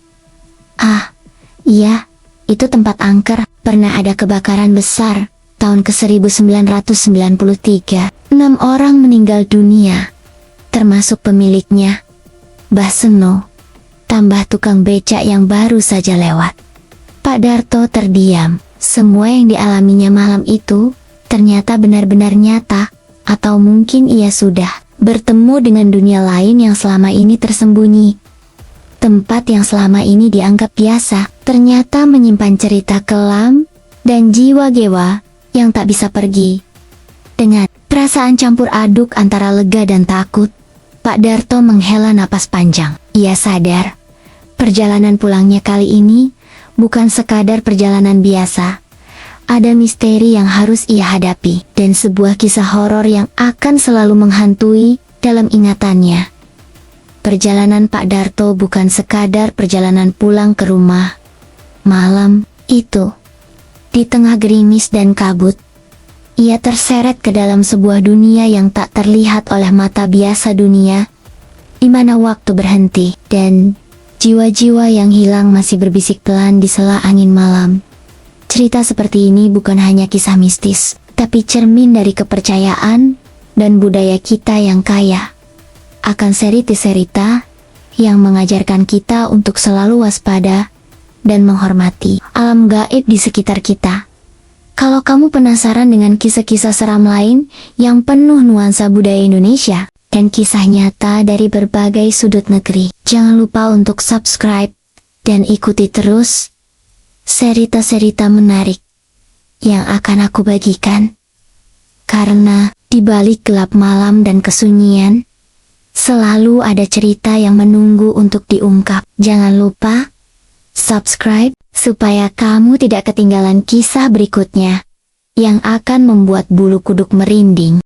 S1: Ah, iya, itu tempat angker. Pernah ada kebakaran besar tahun ke-1993. 6 orang meninggal dunia, termasuk pemiliknya, Mbah Seno, tambah tukang becak yang baru saja lewat. Pak Darto terdiam. Semua yang dialaminya malam itu ternyata benar-benar nyata, atau mungkin ia sudah bertemu dengan dunia lain yang selama ini tersembunyi. Tempat yang selama ini dianggap biasa, ternyata menyimpan cerita kelam dan jiwa gewa yang tak bisa pergi. Dengan perasaan campur aduk antara lega dan takut, Pak Darto menghela napas panjang. Ia sadar, perjalanan pulangnya kali ini bukan sekadar perjalanan biasa. Ada misteri yang harus ia hadapi, dan sebuah kisah horor yang akan selalu menghantui dalam ingatannya. Perjalanan Pak Darto bukan sekadar perjalanan pulang ke rumah. Malam itu, di tengah gerimis dan kabut, ia terseret ke dalam sebuah dunia yang tak terlihat oleh mata biasa dunia, di mana waktu berhenti, dan jiwa-jiwa yang hilang masih berbisik pelan di sela angin malam. Cerita seperti ini bukan hanya kisah mistis, tapi cermin dari kepercayaan dan budaya kita yang kaya akan cerita yang mengajarkan kita untuk selalu waspada dan menghormati alam gaib di sekitar kita. Kalau kamu penasaran dengan kisah-kisah seram lain yang penuh nuansa budaya Indonesia dan kisah nyata dari berbagai sudut negeri, jangan lupa untuk subscribe dan ikuti terus cerita-cerita menarik yang akan aku bagikan. Karena di balik gelap malam dan kesunyian, selalu ada cerita yang menunggu untuk diungkap. Jangan lupa subscribe supaya kamu tidak ketinggalan kisah berikutnya yang akan membuat bulu kuduk merinding.